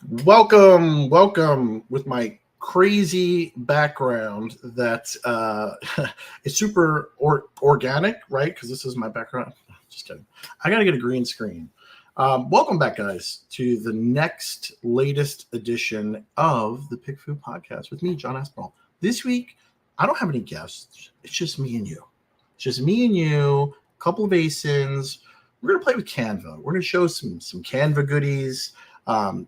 Welcome with my crazy background that is super organic, right? Because this is my background. Just kidding. I got to get a green screen. Welcome back, guys, to the next latest edition of the PickFu podcast with me, John Aspinall. This week, I don't have any guests. It's just me and you. It's just me and you, a couple of ASINs. We're going to play with Canva. We're going to show some Canva goodies.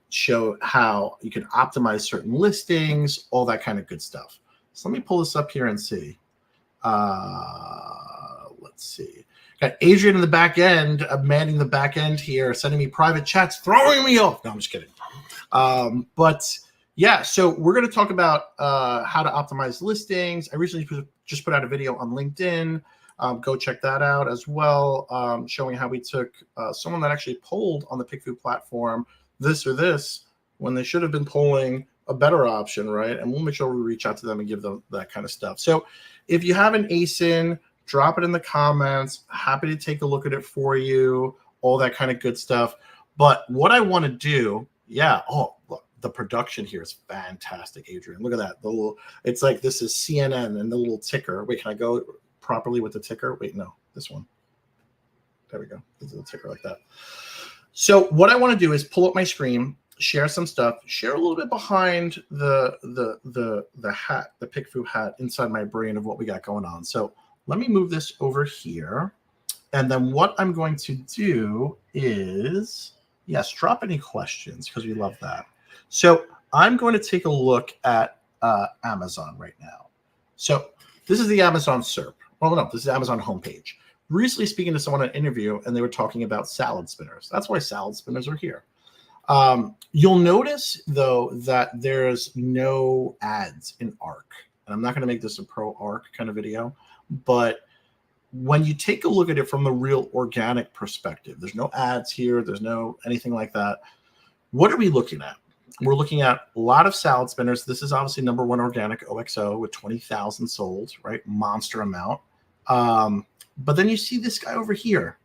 Show how you can optimize certain listings, all that kind of good stuff. So let me pull this up here and see. Let's see. Got Adrian in the back end, manning the back end here, sending me private chats, throwing me off. No, I'm just kidding. But yeah, so we're going to talk about how to optimize listings. I recently just put out a video on LinkedIn. Go check that out as well, showing how we took someone that actually polled on the PickFu platform this or this when they should have been polling a better option, right? And we'll make sure we reach out to them and give them that kind of stuff. So if you have an ASIN, drop it in the comments. Happy to take a look at it for you, all that kind of good stuff. But what I want to do, look, the production here is fantastic, Adrian. Look at that. It's like this is CNN and the little ticker. Wait, can I go properly with the ticker? Wait, no, this one. There we go. This is a ticker like that. So what I want to do is pull up my screen, share some stuff, share a little bit behind the hat, the PickFu hat inside my brain of what we got going on. So let me move this over here. And then what I'm going to do is, yes, drop any questions because we love that. So I'm going to take a look at Amazon right now. So this is the Amazon SERP. Well, no, this is Amazon homepage. Recently speaking to someone in an interview, and they were talking about salad spinners. That's why salad spinners are here. You'll notice, though, that there's no ads in ARC. And I'm not going to make this a pro ARC kind of video, but when you take a look at it from the real organic perspective, there's no ads here. There's no anything like that. What are we looking at? We're looking at a lot of salad spinners. This is obviously number one organic OXO with 20,000 sold, right? Monster amount. But then you see this guy over here.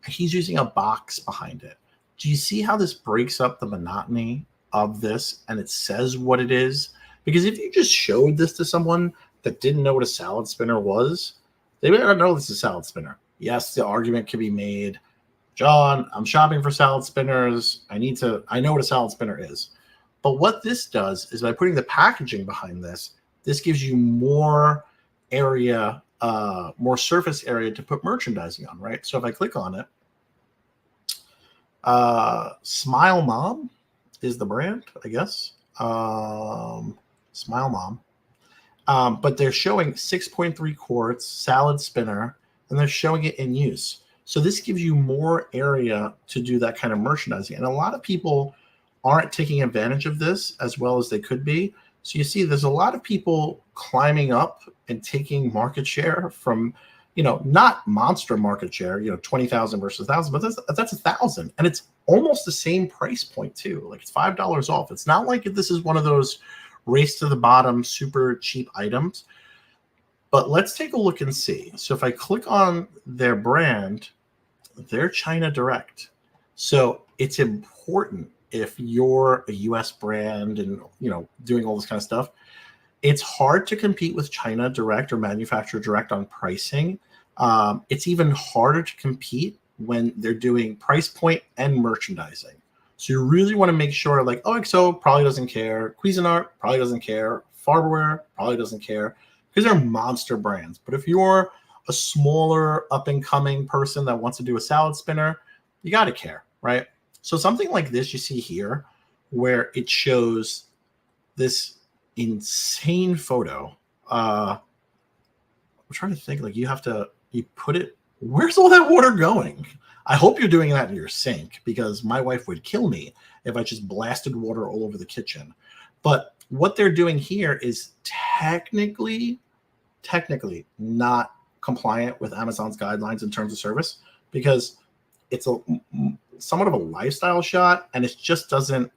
He's using a box behind it. Do you see how this breaks up the monotony of this and it says what it is? Because if you just showed this to someone that didn't know what a salad spinner was, they may not know this is a salad spinner. Yes, the argument can be made, John, I'm shopping for salad spinners. I know what a salad spinner is. But what this does is by putting the packaging behind this, this gives you more area, more surface area to put merchandising on, right? So if I click on it, Smile Mom is the brand, I guess. Smile Mom. But they're showing 6.3 quarts salad spinner, and they're showing it in use. So this gives you more area to do that kind of merchandising. And a lot of people aren't taking advantage of this as well as they could be. So you see, there's a lot of people climbing up and taking market share from, not monster market share, 20,000 versus 1,000, but that's 1,000. And it's almost the same price point too. Like it's $5 off. It's not like this is one of those race to the bottom, super cheap items. But let's take a look and see. So if I click on their brand, they're China Direct. So it's important if you're a US brand and, doing all this kind of stuff. It's hard to compete with China Direct or manufacturer direct on pricing. It's even harder to compete when they're doing price point and merchandising. So you really want to make sure, like OXO probably doesn't care, Cuisinart probably doesn't care, Farberware probably doesn't care, because they're monster brands. But if you're a smaller up-and-coming person that wants to do a salad spinner, you got to care, right? So something like this you see here, where it shows this insane photo. I'm trying to think, like you put it, where's all that water going? I hope you're doing that in your sink, because my wife would kill me if I just blasted water all over the kitchen. But what they're doing here is technically not compliant with Amazon's guidelines in terms of service, because it's somewhat of a lifestyle shot, and it doesn't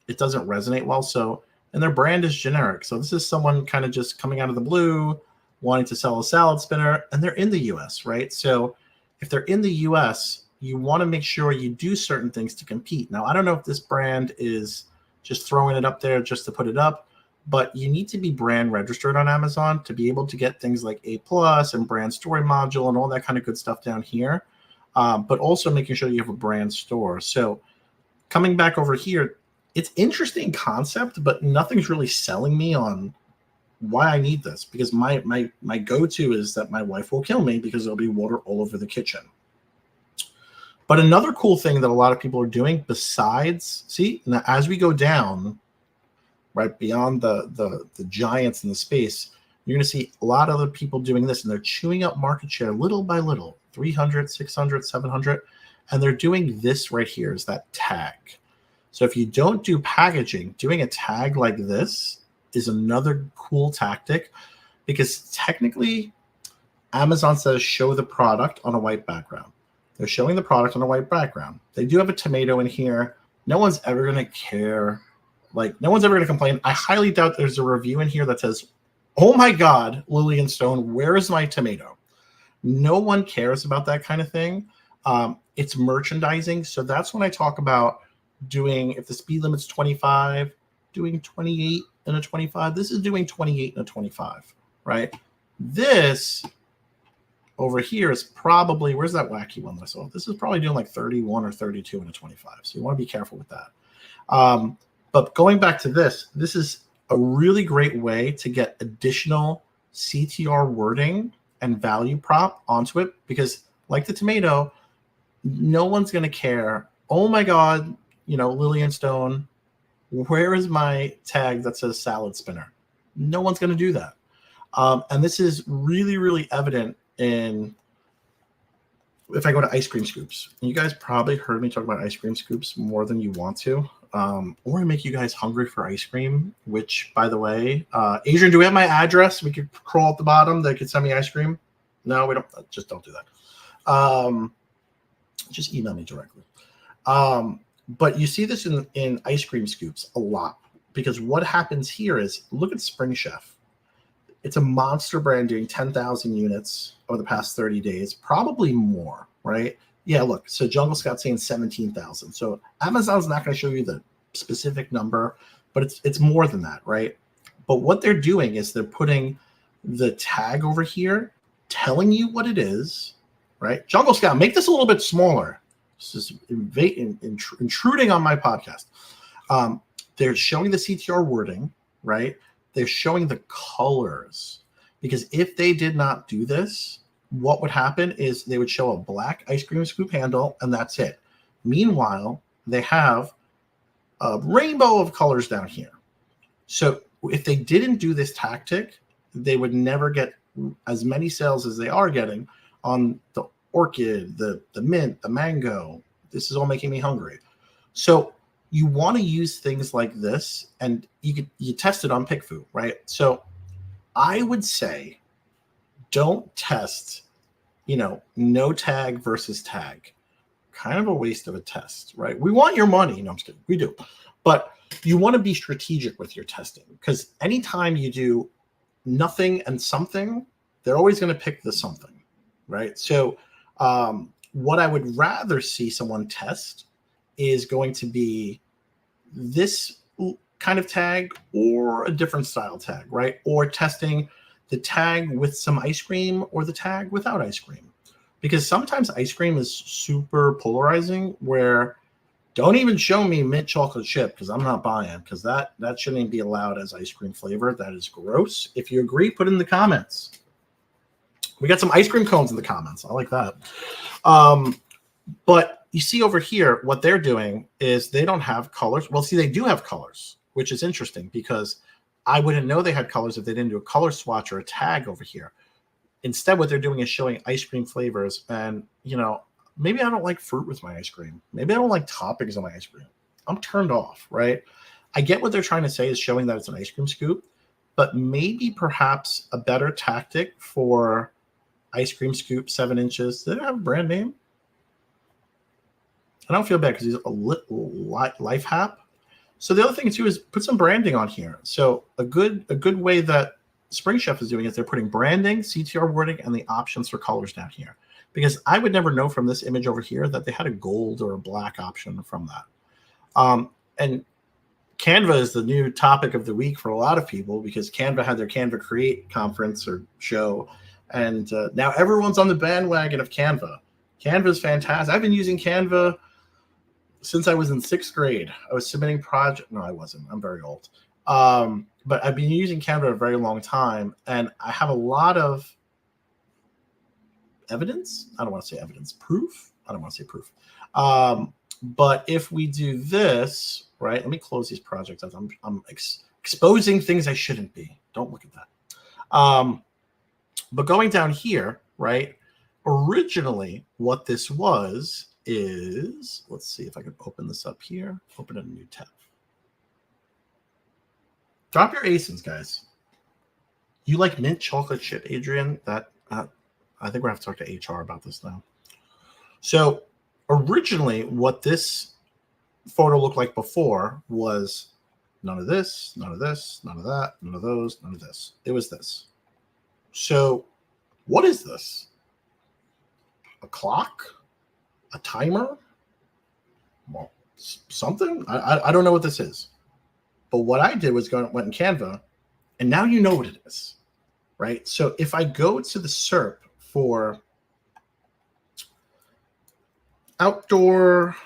resonate well. So, and their brand is generic. So this is someone kind of just coming out of the blue, wanting to sell a salad spinner, and they're in the US, right? So if they're in the US, you want to make sure you do certain things to compete. Now, I don't know if this brand is just throwing it up there just to put it up. But you need to be brand registered on Amazon to be able to get things like A+ and brand story module and all that kind of good stuff down here. But also making sure you have a brand store. So coming back over here, it's interesting concept, but nothing's really selling me on why I need this, because my go-to is that my wife will kill me because there'll be water all over the kitchen. But another cool thing that a lot of people are doing besides, see, now as we go down, right beyond the giants in the space, you're going to see a lot of other people doing this, and they're chewing up market share little by little, 300, 600, 700, and they're doing this right here is that tag. So if you don't do packaging, doing a tag like this is another cool tactic, because technically Amazon says show the product on a white background. They're showing the product on a white background. They do have a tomato in here. No one's ever going to care. Like, no one's ever going to complain. I highly doubt there's a review in here that says, oh my God, Lily and Stone, where is my tomato? No one cares about that kind of thing. It's merchandising. So that's when I talk about doing, if the speed limit's 25, doing 28 and a 25. This is doing 28 and a 25, right? This over here is probably, where's that wacky one that I saw? This is probably doing like 31 or 32 and a 25. So you want to be careful with that. But going back to this is a really great way to get additional CTR wording and value prop onto it, because like the tomato, no one's going to care. Oh my God, Lily and Stone, where is my tag that says salad spinner? No one's going to do that. And this is really, really evident in, if I go to ice cream scoops. You guys probably heard me talk about ice cream scoops more than you want to. Or make you guys hungry for ice cream, which, by the way, Adrian, do we have my address? We could crawl at the bottom. They could send me ice cream. No, we don't. Just don't do that. Just email me directly. But you see this in ice cream scoops a lot, because what happens here is, look at Spring Chef. It's a monster brand doing 10,000 units over the past 30 days, probably more, right? Yeah, look, so Jungle Scout's saying 17,000. So Amazon's not going to show you the specific number, but it's more than that, right? But what they're doing is they're putting the tag over here, telling you what it is, right? Jungle Scout, make this a little bit smaller. This is intruding on my podcast. They're showing the CTR wording, right? They're showing the colors, because if they did not do this, what would happen is they would show a black ice cream scoop handle, and that's it. Meanwhile, they have a rainbow of colors down here. So if they didn't do this tactic, they would never get as many sales as they are getting on the orchid, the mint, the mango. This is all making me hungry. So you want to use things like this, and you test it on PickFu, right? So I would say, don't test, no tag versus tag. Kind of a waste of a test, right? We want your money. No, I'm just kidding. We do. But you want to be strategic with your testing, because anytime you do nothing and something, they're always going to pick the something, right? So what I would rather see someone test is going to be this kind of tag or a different style tag, right? Or testing the tag with some ice cream or the tag without ice cream. Because sometimes ice cream is super polarizing, where don't even show me mint chocolate chip, because I'm not buying, because that shouldn't be allowed as ice cream flavor. That is gross. If you agree, put it in the comments. We got some ice cream cones in the comments. I like that. But you see over here, what they're doing is they don't have colors. Well, see, they do have colors, which is interesting, because I wouldn't know they had colors if they didn't do a color swatch or a tag over here. Instead, what they're doing is showing ice cream flavors. And, maybe I don't like fruit with my ice cream. Maybe I don't like toppings on my ice cream. I'm turned off, right? I get what they're trying to say is showing that it's an ice cream scoop, but maybe perhaps a better tactic for ice cream scoop 7 inches. Did it have a brand name? I don't feel bad because he's a life hack. So the other thing too is put some branding on here. So a good way that Spring Chef is doing is they're putting branding, CTR wording, and the options for colors down here. Because I would never know from this image over here that they had a gold or a black option from that. And Canva is the new topic of the week for a lot of people because Canva had their Canva Create conference or show, and now everyone's on the bandwagon of Canva. Canva is fantastic. I've been using Canva since I was in 6th grade. I was submitting project. No, I wasn't. I'm very old. But I've been using Canva a very long time, and I have a lot of evidence. I don't want to say evidence. Proof. I don't want to say proof. But if we do this, right? Let me close these projects. I'm exposing things I shouldn't be. Don't look at that. But going down here, right? Originally, what this was is, let's see if I can open this up here. Open a new tab. Drop your ASINs, guys. You like mint chocolate chip, Adrian? That I think we're going to have to talk to HR about this now. So originally, what this photo looked like before was none of this, none of this, none of that, none of those, none of this. It was this. So what is this? A clock? A timer? Well, something? I don't know what this is. But what I did was went in Canva, and now you know what it is, right? So if I go to the SERP for outdoor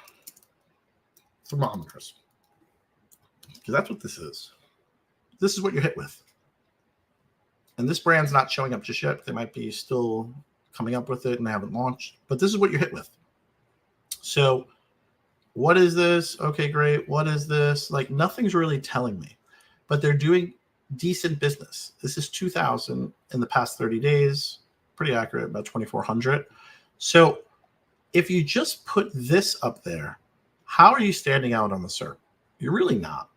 thermometers, because that's what this is. This is what you're hit with. And this brand's not showing up just yet. They might be still coming up with it and they haven't launched, but this is what you're hit with. So what is this? Okay, great. What is this? Like nothing's really telling me, but they're doing decent business. This is 2,000 in the past 30 days. Pretty accurate, about 2,400. So if you just put this up there, how are you standing out on the SERP? You're really not.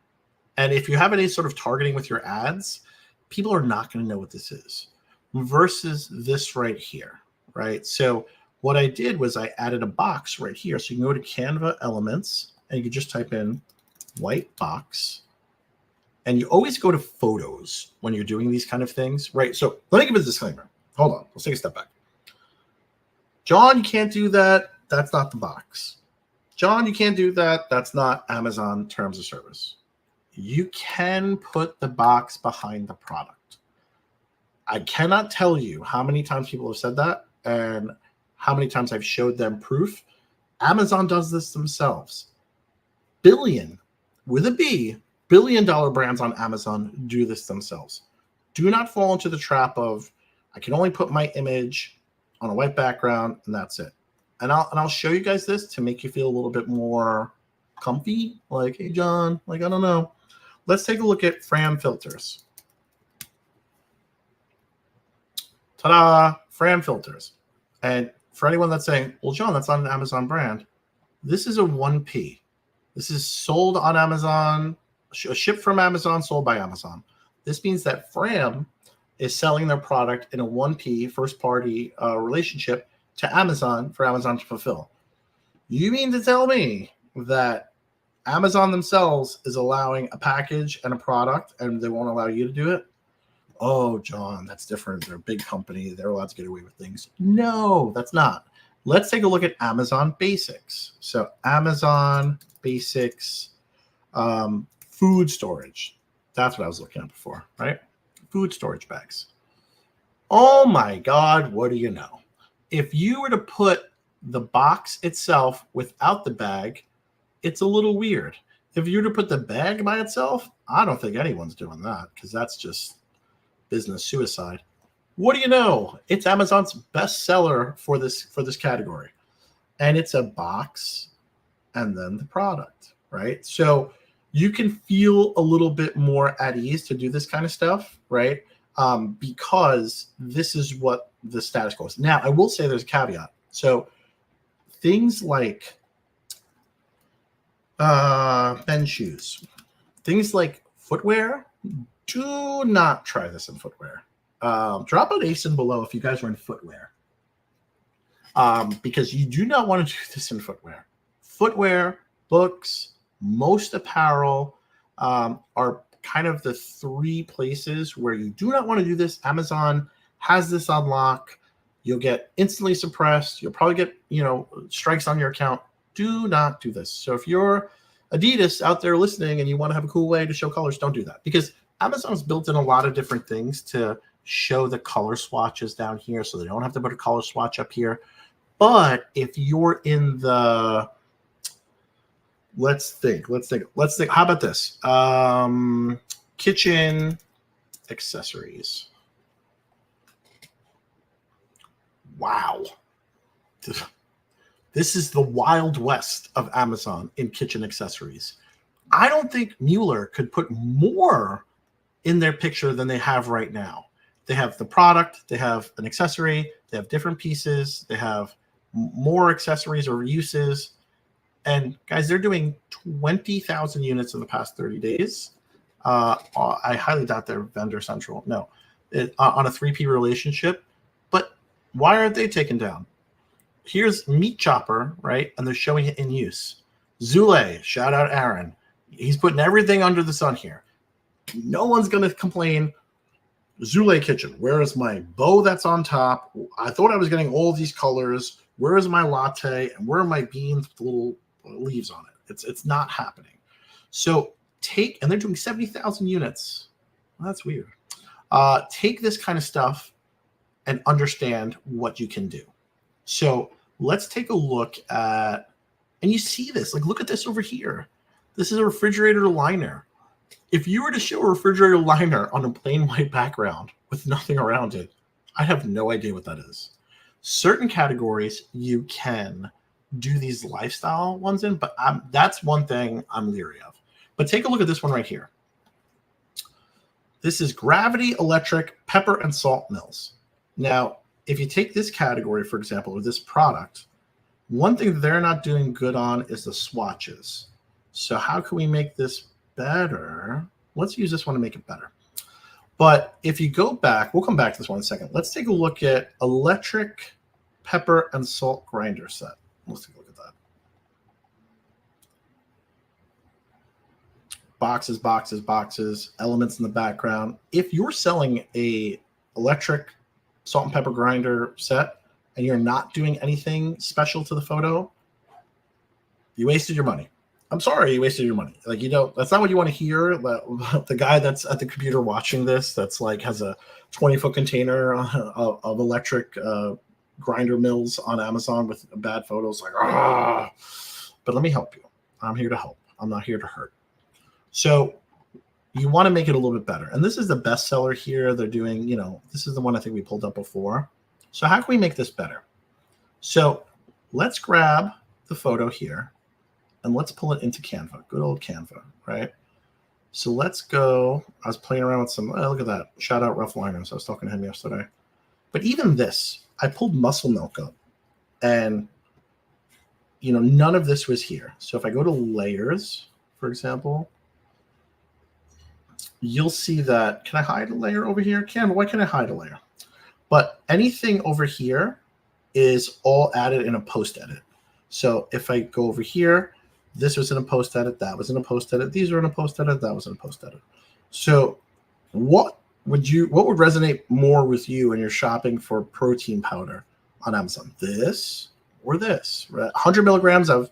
And if you have any sort of targeting with your ads, people are not going to know what this is versus this right here, right? So what I did was I added a box right here. So you can go to Canva Elements and you can just type in white box. And you always go to photos when you're doing these kind of things, right? So let me give a disclaimer. Hold on. Let's take a step back. John, you can't do that. That's not the box. John, you can't do that. That's not Amazon Terms of Service. You can put the box behind the product. I cannot tell you how many times people have said that and how many times I've showed them proof. Amazon does this themselves. Billion, with a B, billion-dollar brands on Amazon do this themselves. Do not fall into the trap of, I can only put my image on a white background and that's it. And I'll show you guys this to make you feel a little bit more comfy. Like, hey, John, like, I don't know. Let's take a look at Fram filters. Ta-da, Fram filters. And for anyone that's saying, well, John, that's not an Amazon brand. This is a 1P. This is sold on Amazon, shipped from Amazon, sold by Amazon. This means that Fram is selling their product in a 1P first-party relationship to Amazon for Amazon to fulfill. You mean to tell me that Amazon themselves is allowing a package and a product and they won't allow you to do it? Oh, John, that's different. They're a big company. They're allowed to get away with things. No, that's not. Let's take a look at Amazon Basics. So Amazon Basics food storage. That's what I was looking at before, right? Food storage bags. Oh my God, what do you know? If you were to put the box itself without the bag, it's a little weird. If you were to put the bag by itself, I don't think anyone's doing that because that's just business suicide. What do you know? It's Amazon's best seller for this category. And it's a box and then the product, right? So you can feel a little bit more at ease to do this kind of stuff, right? Because this is what the status quo is. Now, I will say there's a caveat. So things like men's shoes, things like footwear, do not try this in footwear. Drop an ASIN below if you guys are in footwear, because you do not want to do this in footwear. Footwear, books, most apparel are kind of the three places where you do not want to do this. Amazon has this on lock. You'll get instantly suppressed. You'll probably get, strikes on your account. Do not do this. So if you're Adidas out there listening and you want to have a cool way to show colors, don't do that, because Amazon's built in a lot of different things to show the color swatches down here, so they don't have to put a color swatch up here. But if you're in the, let's think. How about this? Kitchen accessories. Wow. This is the Wild West of Amazon in kitchen accessories. I don't think Mueller could put more in their picture than they have right now. They have the product, they have an accessory, they have different pieces, they have more accessories or uses. And guys, they're doing 20,000 units in the past 30 days. I highly doubt they're vendor central. No, on a 3P relationship. But why aren't they taken down? Here's Meat Chopper, right? And they're showing it in use. Zule, shout out Aaron. He's putting everything under the sun here. No one's going to complain. Zule Kitchen, where is my bow that's on top? I thought I was getting all these colors. Where is my latte? And where are my beans with the little leaves on it? It's not happening. So and they're doing 70,000 units. Well, that's weird. Take this kind of stuff and understand what you can do. So let's take a look at, and you see this, like, look at this over here. This is a refrigerator liner. If you were to show a refrigerator liner on a plain white background with nothing around it, I have no idea what that is. Certain categories you can do these lifestyle ones in, but that's one thing I'm leery of. But take a look at this one right here. This is Gravity Electric Pepper and Salt Mills. Now, if you take this category, for example, or this product, one thing they're not doing good on is the swatches. So how can we make this better? Let's use this one to make it better. But if you go back, we'll come back to this one in a second. Let's take a look at electric pepper and salt grinder set. Let's take a look at that. Boxes, boxes, boxes, elements in the background. If you're selling a electric salt and pepper grinder set and you're not doing anything special to the photo, you wasted your money. I'm sorry, you wasted your money. Like, you know, that's not what you want to hear. The guy that's at the computer watching this, that's like has a 20-foot container of electric grinder mills on Amazon with bad photos, like, ah. But let me help you. I'm here to help. I'm not here to hurt. So you want to make it a little bit better. And this is the bestseller here. They're doing, you know, this is the one I think we pulled up before. So how can we make this better? So let's grab the photo here and let's pull it into Canva. Good old Canva, right? So let's go. I was playing around with some, oh, look at that. Shout out Rough Liners. I was talking to him yesterday. But even this, I pulled Muscle Milk up and, you know, none of this was here. So if I go to layers, for example, you'll see that, can I hide a layer over here? Canva, why can't I hide a layer? But anything over here is all added in a post edit. So if I go over here, this was in a post edit, that was in a post edit, these are in a post edit, that was in a post edit. So what would resonate more with you when you're shopping for protein powder on Amazon? This or this? 100 milligrams of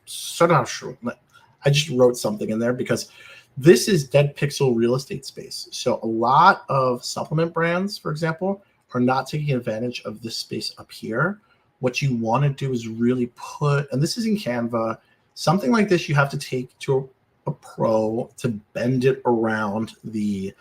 I just wrote something in there because this is dead pixel real estate space. So a lot of supplement brands, for example, are not taking advantage of this space up here. What you want to do is really put, and this is in Canva, something like this you have to take to a pro to bend it around the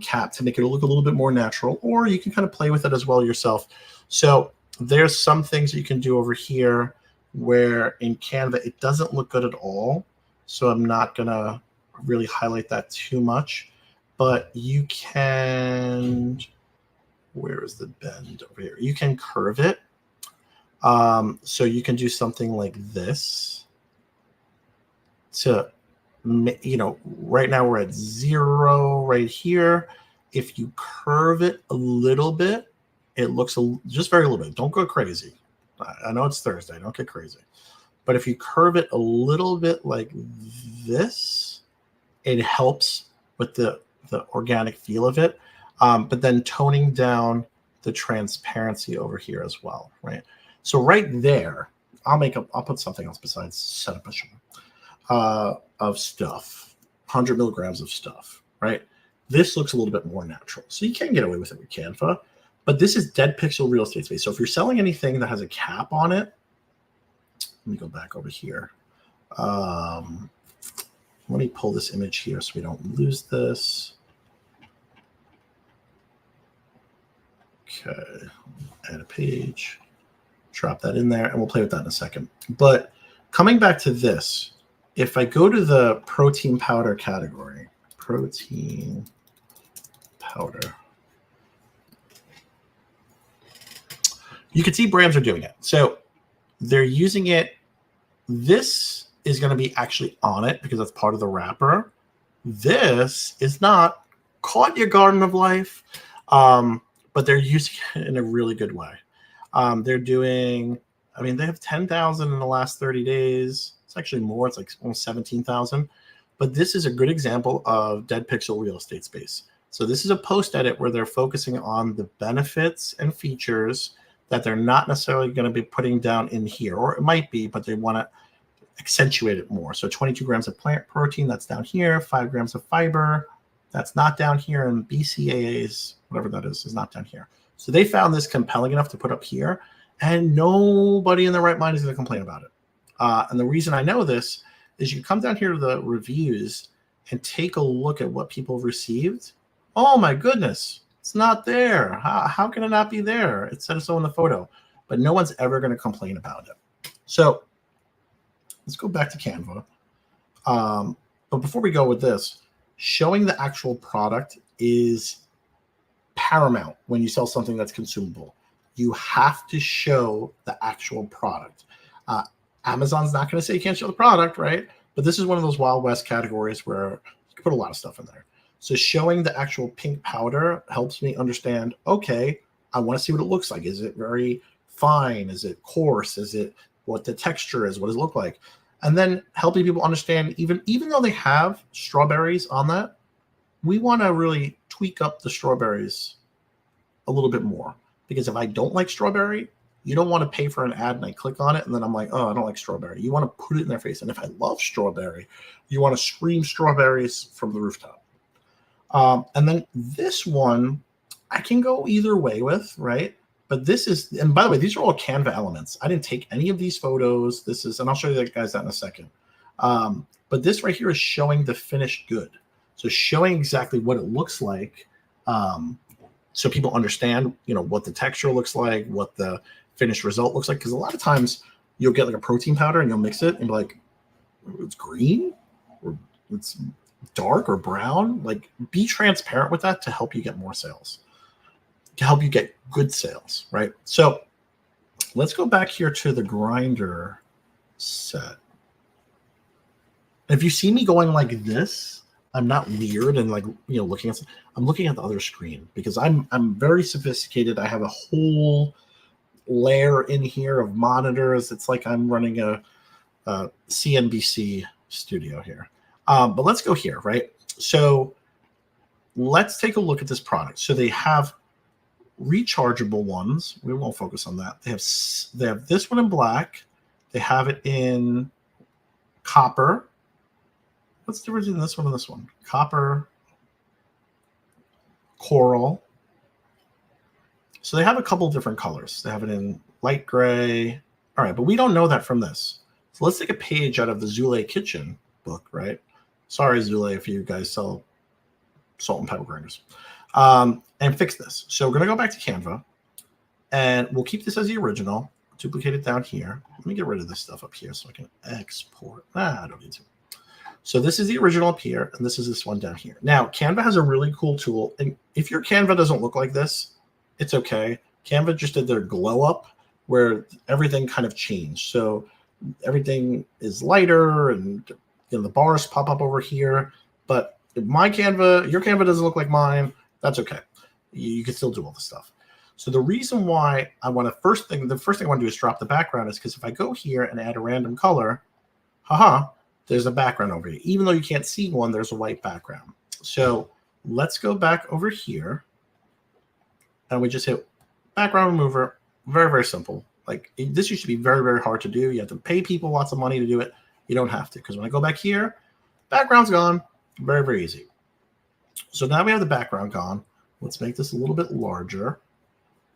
cap to make it look a little bit more natural, or you can kind of play with it as well yourself. So there's some things that you can do over here where in Canva it doesn't look good at all. So I'm not going to really highlight that too much, but you can, where is the bend over here? You can curve it. So you can do something like this to, you know, right now we're at 0 right here. If you curve it a little bit, it looks just very little bit. Don't go crazy. I know it's Thursday. Don't get crazy. But if you curve it a little bit like this, it helps with the organic feel of it. But then toning down the transparency over here as well, right? So right there, I'll put something else besides setup a show. of stuff, 100 milligrams of stuff, right? This looks a little bit more natural. So you can get away with it with Canva, but this is dead pixel real estate space. So if you're selling anything that has a cap on it, let me go back over here. Let me pull this image here so we don't lose this. Okay, add a page, drop that in there, and we'll play with that in a second. But coming back to this, if I go to the protein powder category, protein powder, you can see brands are doing it. So they're using it. This is going to be actually on it because that's part of the wrapper. This is not. Caught your Garden of Life, but they're using it in a really good way. They're doing, I mean, they have 10,000 in the last 30 days. It's actually more. It's like almost 17,000. But this is a good example of dead pixel real estate space. So this is a post edit where they're focusing on the benefits and features that they're not necessarily going to be putting down in here, or it might be, but they want to accentuate it more. So 22 grams of plant protein, that's down here. 5 grams of fiber, that's not down here. And BCAAs, whatever that is not down here. So they found this compelling enough to put up here, and nobody in their right mind is going to complain about it. And the reason I know this is you come down here to the reviews and take a look at what people have received. Oh my goodness, it's not there. How can it not be there? It says so in the photo, but no one's ever going to complain about it. So let's go back to Canva. But before we go with this, showing the actual product is paramount when you sell something that's consumable. You have to show the actual product. Amazon's not going to say you can't show the product, right? But this is one of those Wild West categories where you can put a lot of stuff in there. So showing the actual pink powder helps me understand, okay, I want to see what it looks like. Is it very fine? Is it coarse? Is it what the texture is? What does it look like? And then helping people understand, even though they have strawberries on that, we want to really tweak up the strawberries a little bit more. Because if I don't like strawberry, you don't want to pay for an ad and I click on it and then I'm like, oh, I don't like strawberry. You want to put it in their face. And if I love strawberry, you want to scream strawberries from the rooftop. And then this one, I can go either way with, right? But this is, and by the way, these are all Canva elements. I didn't take any of these photos. This is, and I'll show you guys that in a second. But this right here is showing the finished good. So showing exactly what it looks like. So people understand, what the texture looks like, what the finished result looks like. Because a lot of times you'll get like a protein powder and you'll mix it and be like, it's green or it's dark or brown. Like, be transparent with that to help you get more sales, to help you get good sales, right? So let's go back here to the grinder set. If you see me going like this, I'm not weird and like, looking at, I'm looking at the other screen because I'm very sophisticated. I have a whole layer in here of monitors. It's like I'm running a CNBC studio here. But let's go here, right? So let's take a look at this product. So they have rechargeable ones. We won't focus on that. They have this one in black. They have it in copper. What's the difference in this one and this one? Copper, coral. So they have a couple different colors. They have it in light gray. All right, but we don't know that from this. So let's take a page out of the Zule Kitchen book, right? Sorry, Zule, if you guys sell salt and pepper grinders. And fix this. So we're going to go back to Canva, and we'll keep this as the original. Duplicate it down here. Let me get rid of this stuff up here so I can export. I don't need to. So this is the original up here, and this is this one down here. Now, Canva has a really cool tool, and if your Canva doesn't look like this, it's okay. Canva just did their glow up where everything kind of changed. So everything is lighter, and the bars pop up over here. But if my Canva, your Canva doesn't look like mine, that's okay. You can still do all this stuff. So the reason why I want to the first thing I want to do is drop the background is because if I go here and add a random color, there's a background over here. Even though you can't see one, there's a white background. So let's go back over here, and we just hit background remover. Very, very simple. Like, this used to be very, very hard to do. You have to pay people lots of money to do it. You don't have to, because when I go back here, Background's gone. Very, very easy. So now we have the background gone. Let's make this a little bit larger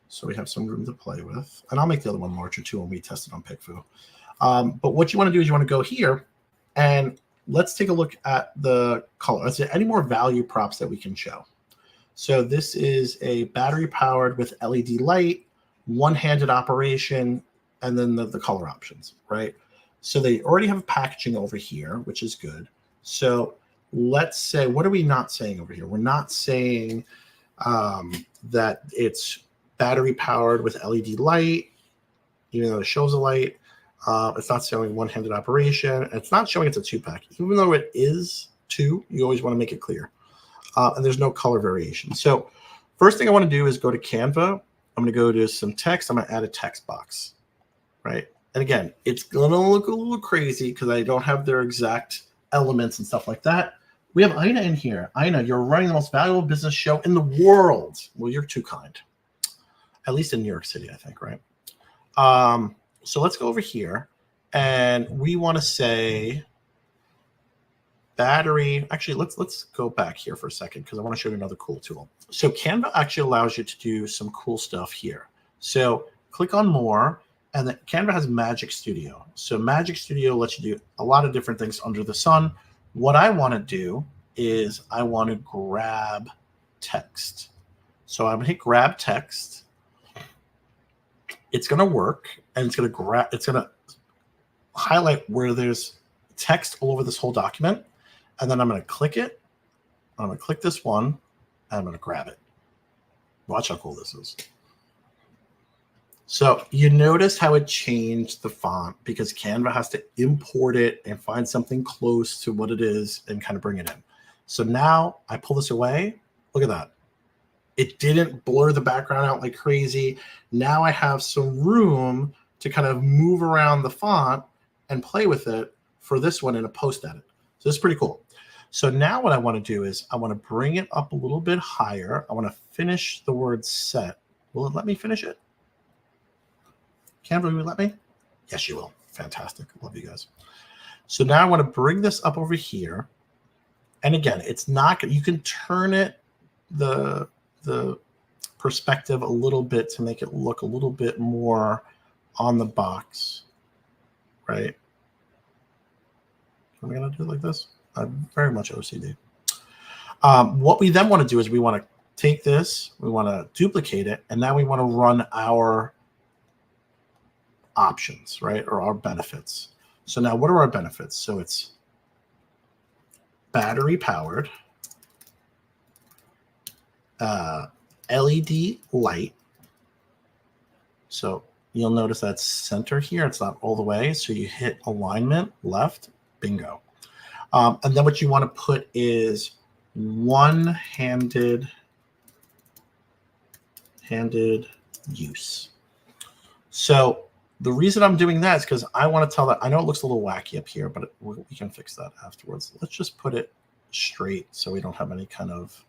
so we have some room to play with. And I'll make the other one larger too when we test it on PickFu. But what you want to do is you want to go here and let's take a look at the color. Is there any more value props that we can show? So this is a battery powered with LED light, one-handed operation, and then the color options, right? So they already have packaging over here, which is good. So let's say, what are we not saying over here? We're not saying that it's battery powered with LED light, even though it shows a light. It's not showing one-handed operation. It's not showing it's a 2-pack. Even though it is 2, you always want to make it clear. And there's no color variation. So first thing I want to do is go to Canva. I'm going to go to some text. I'm going to add a text box, right? And again, it's going to look a little crazy because I don't have their exact elements and stuff like that. We have Ina in here. Ina, you're running the most valuable business show in the world. Well, you're too kind. At least in New York City, I think, right? So let's go over here. And we want to say battery. Actually, let's go back here for a second because I want to show you another cool tool. So Canva actually allows you to do some cool stuff here. So click on more. And then Canva has Magic Studio. So Magic Studio lets you do a lot of different things under the sun. What I want to do is I want to grab text. So I'm going to hit grab text. It's going to work, and it's going to highlight where there's text all over this whole document. And then I'm going to click it. I'm going to click this one, and I'm going to grab it. Watch how cool this is. So you notice how it changed the font because Canva has to import it and find something close to what it is and kind of bring it in. So now I pull this away. Look at that. It didn't blur the background out like crazy. Now I have some room to kind of move around the font and play with it for this one in a post edit. So this is pretty cool. So now what I want to do is I want to bring it up a little bit higher. I want to finish the word set. Will it let me finish it? Canva, will you let me? Yes, you will. Fantastic. Love you guys. So now I want to bring this up over here. And again, it's not, you can turn it, the perspective a little bit to make it look a little bit more on the box, right? Am I going to do it like this? I'm very much OCD. What we then want to do is we want to take this, we want to duplicate it, and now we want to run our options, right? Or our benefits. So now what are our benefits? So it's battery powered, LED light. So you'll notice that's center here. It's not all the way. So you hit alignment, left, bingo. And then what you want to put is one-handed use. So the reason I'm doing that is because I want to tell that, I know it looks a little wacky up here, but we can fix that afterwards. Let's just put it straight so we don't have any kind of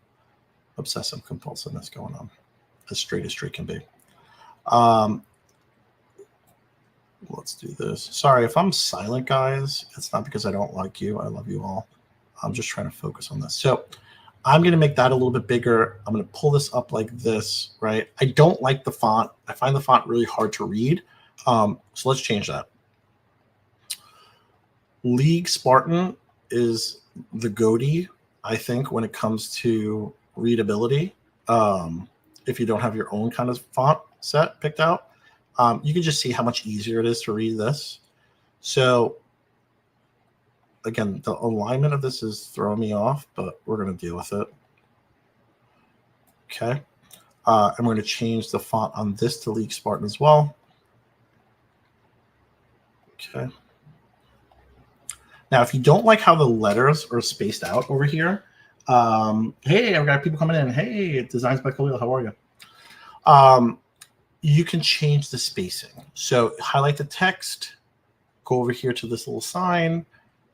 obsessive compulsiveness going on. As straight can be. Let's do this. Sorry, if I'm silent, guys, it's not because I don't like you. I love you all. I'm just trying to focus on this. So I'm going to make that a little bit bigger. I'm going to pull this up like this, right? I don't like the font. I find the font really hard to read. So let's change that. League Spartan is the goatee, I think, when it comes to readability. If you don't have your own kind of font set picked out, you can just see how much easier it is to read this. So again, the alignment of this is throwing me off, but we're going to deal with it. Okay. And we're going to change the font on this to League Spartan as well. Okay. Now, if you don't like how the letters are spaced out over here, hey, I've got people coming in. Hey, Designs by Khalil, how are you? You can change the spacing. So highlight the text, go over here to this little sign.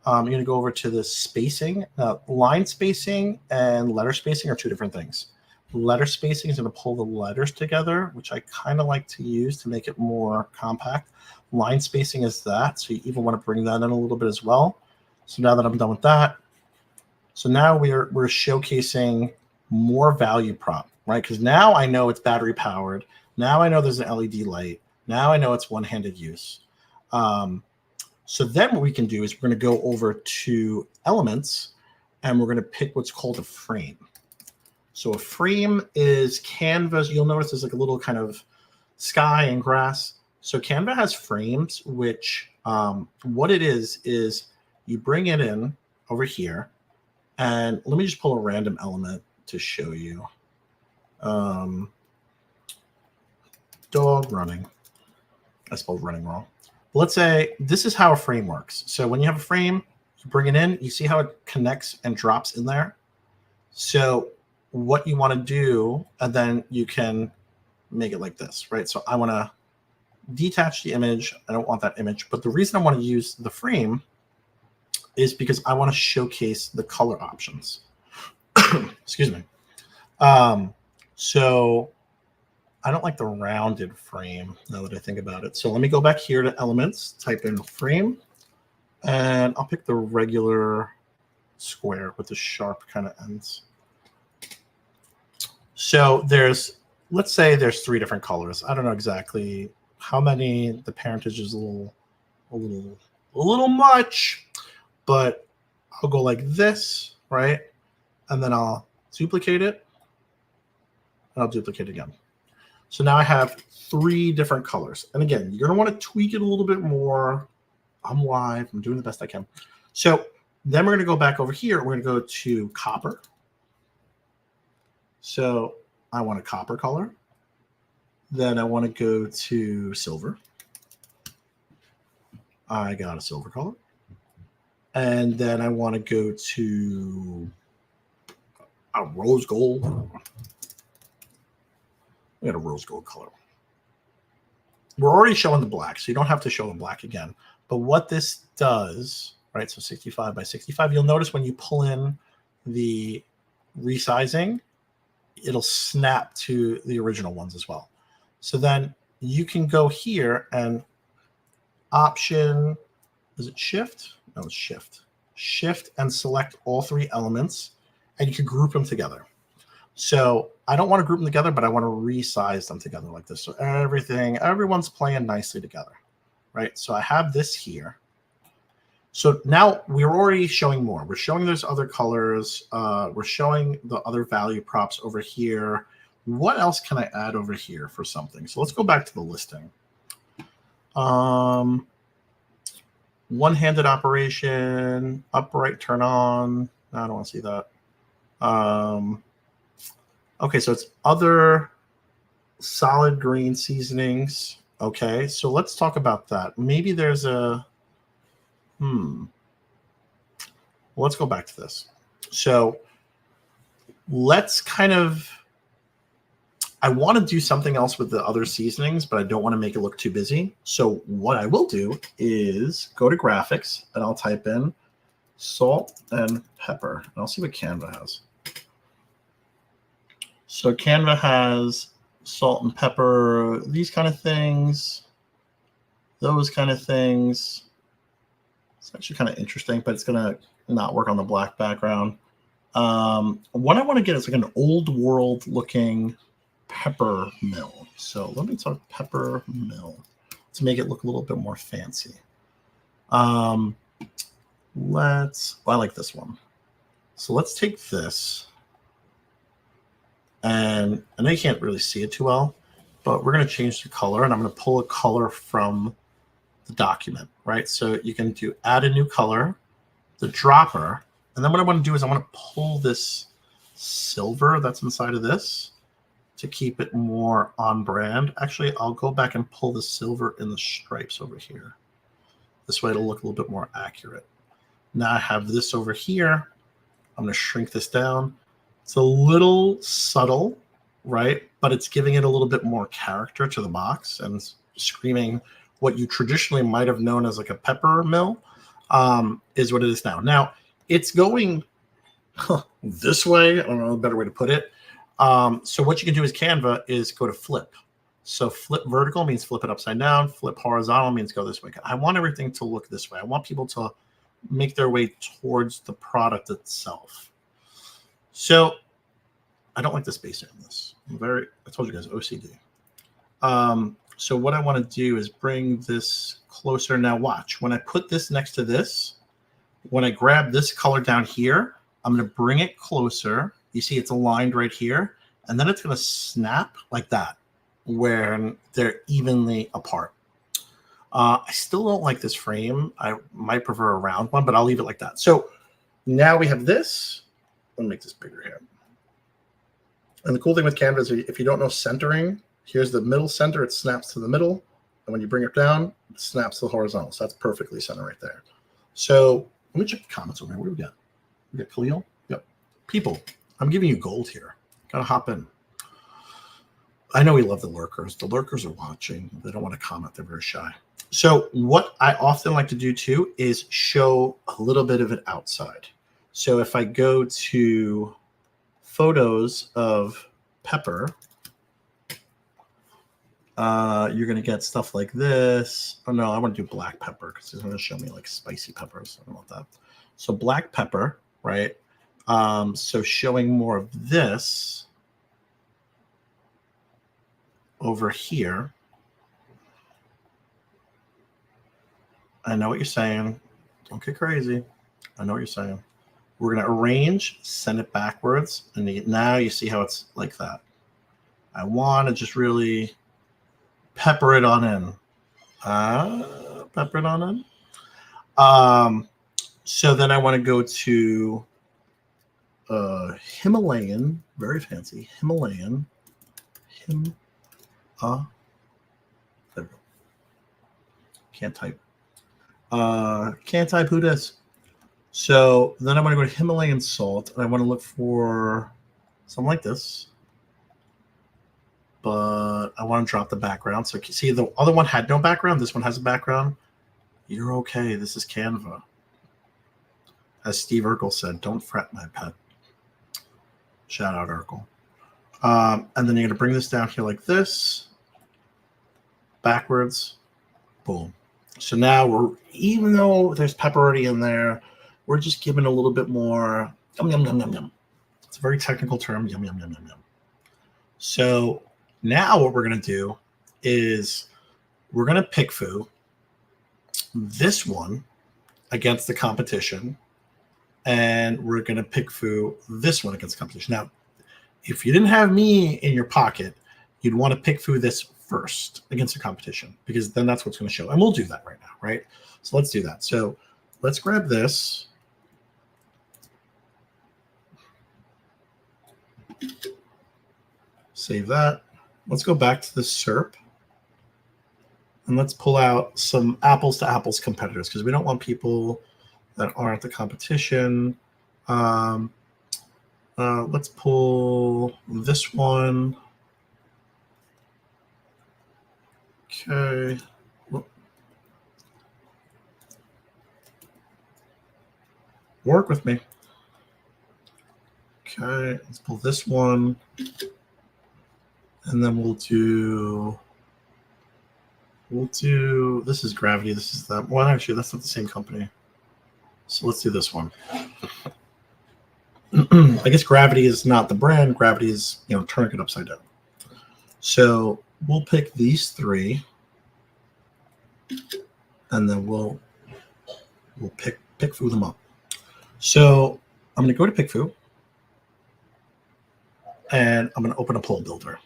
You're going to go over to the spacing. Line spacing and letter spacing are two different things. Letter spacing is going to pull the letters together, which I kind of like to use to make it more compact. Line spacing is that, so you even want to bring that in a little bit as well. So now that I'm done with that, So now we're showcasing more value prop, right? Because now I know it's battery powered. Now I know there's an LED light. Now I know it's one-handed use. So then what we can do is we're going to go over to elements, and we're going to pick what's called a frame. So a frame is Canva's. You'll notice there's like a little kind of sky and grass. So Canva has frames, which what it is you bring it in over here. And let me just pull a random element to show you. Dog running. I spelled running wrong. But let's say this is how a frame works. So when you have a frame, you bring it in, you see how it connects and drops in there. So what you want to do, and then you can make it like this, right? So I want to detach the image. I don't want that image. But the reason I want to use the frame is because I want to showcase the color options. Excuse me. So I don't like the rounded frame now that I think about it. So let me go back here to elements, type in frame, and I'll pick the regular square with the sharp kind of ends. So let's say there's 3 different colors. I don't know exactly how many. The parentage is a little much, but I'll go like this, right? And then I'll duplicate it, and I'll duplicate it again. So now I have 3 different colors. And again, you're going to want to tweak it a little bit more. I'm live. I'm doing the best I can. So then we're going to go back over here. We're going to go to copper. So I want a copper color. Then I want to go to silver. I got a silver color. And then I want to go to a rose gold. We got a rose gold color. We're already showing the black, so you don't have to show the black again. But what this does, right, so 65 by 65, you'll notice when you pull in the resizing, it'll snap to the original ones as well. So then you can go here and option, is it shift? No, it's shift. Shift and select all 3 elements, and you can group them together. So I don't want to group them together, but I want to resize them together like this. So everyone's playing nicely together, right? So I have this here. So now we're already showing more. We're showing those other colors. We're showing the other value props over here. What else can I add over here for something? So let's go back to the listing. One-handed operation, upright turn on. No, I don't want to see that. Okay, so it's other solid green seasonings. Okay, so let's talk about that. Maybe there's a, let's go back to this. So let's kind of, I want to do something else with the other seasonings, but I don't want to make it look too busy. So what I will do is go to graphics, and I'll type in salt and pepper, and I'll see what Canva has. So Canva has salt and pepper, these kind of things, those kind of things. It's actually kind of interesting, but it's going to not work on the black background. What I want to get is like an old world looking pepper mill. So let me talk pepper mill to make it look a little bit more fancy. I like this one. So let's take this. And I know you can't really see it too well, but we're going to change the color, and I'm going to pull a color from the document, right? So you can do add a new color, the dropper, and then what I want to do is I want to pull this silver that's inside of this to keep it more on brand. Actually, I'll go back and pull the silver in the stripes over here. This way it'll look a little bit more accurate. Now I have this over here. I'm going to shrink this down. It's a little subtle, right? But it's giving it a little bit more character to the box and screaming what you traditionally might have known as like a pepper mill is what it is now. Now, it's going this way. I don't know a better way to put it. So what you can do as Canva is go to flip. So flip vertical means flip it upside down. Flip horizontal means go this way. I want everything to look this way. I want people to make their way towards the product itself. So I don't like the spacing on this. I told you guys, OCD. So what I want to do is bring this closer. Now watch, when I put this next to this, when I grab this color down here, I'm going to bring it closer. You see it's aligned right here. And then it's going to snap like that, where they're evenly apart. I still don't like this frame. I might prefer a round one, but I'll leave it like that. So now we have this. Let me make this bigger here. And the cool thing with Canva is if you don't know centering, here's the middle center. It snaps to the middle. And when you bring it down, it snaps to the horizontal. So that's perfectly centered right there. So let me check the comments over here. What do we got? We got Khalil. Yep. People, I'm giving you gold here. Gotta hop in. I know we love the lurkers. The lurkers are watching. They don't want to comment. They're very shy. So what I often like to do too is show a little bit of it outside. So if I go to photos of Pepper, you're going to get stuff like this. Oh, no, I want to do black pepper because it's going to show me like spicy peppers. I don't want that. So black pepper, right? So showing more of this over here. I know what you're saying. Don't get crazy. I know what you're saying. We're going to arrange, send it backwards, and now you see how it's like that. I want to just really pepper it on in. Pepper it on in. So then I want to go to Himalayan, very fancy, Himalayan. There we go. Can't type. Can't type who this. So then I want to go to Himalayan salt, and I want to look for something like this. But I want to drop the background. So see, the other one had no background. This one has a background. You're okay. This is Canva. As Steve Urkel said, don't fret, my pet. Shout out Urkel. And then you're going to bring this down here like this. Backwards. Boom. So now even though there's pepper already in there, we're just giving a little bit more yum, yum, yum, yum, yum. It's a very technical term, yum, yum, yum, yum, yum. So now what we're going to do is we're going to PickFu this one against the competition, and we're going to PickFu this one against the competition. Now, if you didn't have me in your pocket, you'd want to PickFu this first against the competition, because then that's what's going to show. And we'll do that right now, right? So let's do that. So let's grab this. Save that. Let's go back to the SERP. And let's pull out some apples to apples competitors, because we don't want people that aren't the competition. Let's pull this one. Okay. Work with me. Okay, let's pull this one. And then we'll do, this is Gravity, this is that. Well, actually, that's not the same company. So let's do this one. I guess Gravity is not the brand. Gravity is, turning it upside down. So we'll pick these three, and then we'll PickFu them up. So I'm going to go to PickFu, and I'm going to open a poll builder.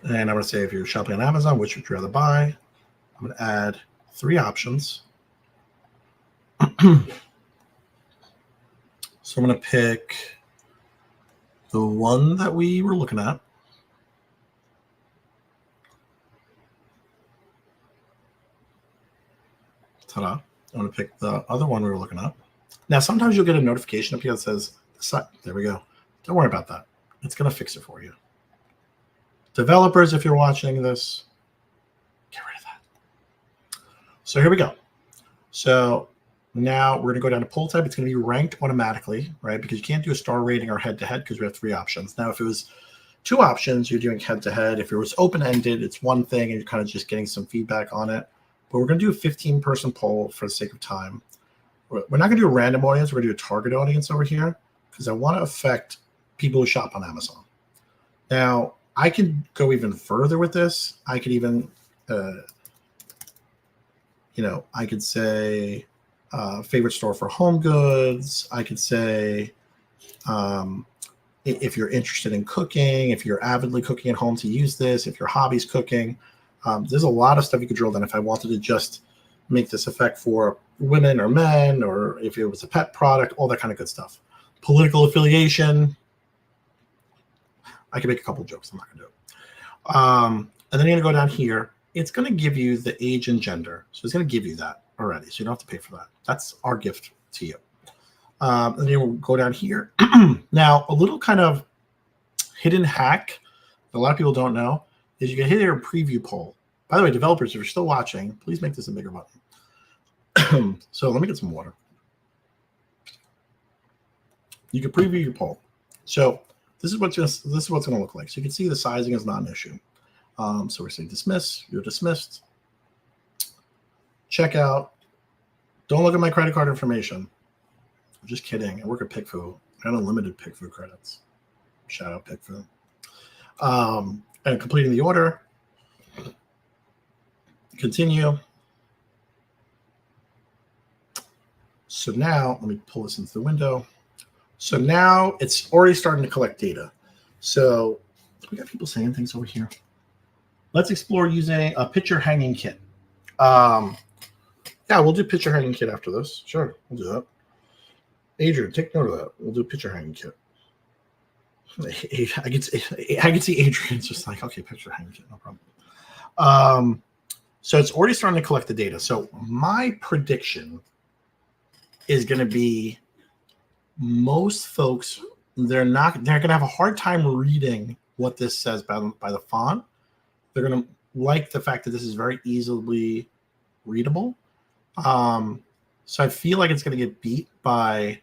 And I'm going to say, if you're shopping on Amazon, which would you rather buy? I'm going to add 3 options. So I'm going to pick the one that we were looking at. Ta-da. I'm going to pick the other one we were looking at. Now, sometimes you'll get a notification up here that says, there we go. Don't worry about that. It's going to fix it for you. Developers, if you're watching this, get rid of that. So here we go. So now we're going to go down to poll type. It's going to be ranked automatically, right? Because you can't do a star rating or head-to-head because we have 3 options. Now, if it was 2 options, you're doing head-to-head. If it was open-ended, it's one thing, and you're kind of just getting some feedback on it. but we're going to do a 15-person poll for the sake of time. We're not going to do a random audience. We're going to do a target audience over here because I want to affect people who shop on Amazon. Now, I can go even further with this. I could even, I could say favorite store for home goods. I could say if you're interested in cooking, if you're avidly cooking at home to use this, if your hobby's cooking. There's a lot of stuff you could drill down if I wanted to just make this effect for women or men, or if it was a pet product, all that kind of good stuff. Political affiliation. I can make a couple jokes. I'm not going to do it. And then you're going to go down here. It's going to give you the age and gender. So it's going to give you that already. So you don't have to pay for that. That's our gift to you. And then you'll go down here. Now, a little kind of hidden hack that a lot of people don't know is you can hit your preview poll. By the way, developers, if you're still watching, please make this a bigger button. So let me get some water. You can preview your poll. So this is what's going to look like. So you can see the sizing is not an issue. So we're saying dismiss. You're dismissed. Checkout. Don't look at my credit card information. I'm just kidding. I work at PickFu. I got unlimited PickFu credits. Shout out PickFu. And completing the order. Continue. So now, let me pull this into the window. So now it's already starting to collect data. So we got people saying things over here. Let's explore using a picture hanging kit. Yeah, we'll do picture hanging kit after this. Sure, we'll do that. Adrian, take note of that. We'll do picture hanging kit. I can see Adrian's just like, okay, picture hanging kit, no problem. So it's already starting to collect the data. So my prediction is going to be most folks, they're going to have a hard time reading what this says by the font. They're going to like the fact that this is very easily readable. So I feel like it's going to get beat by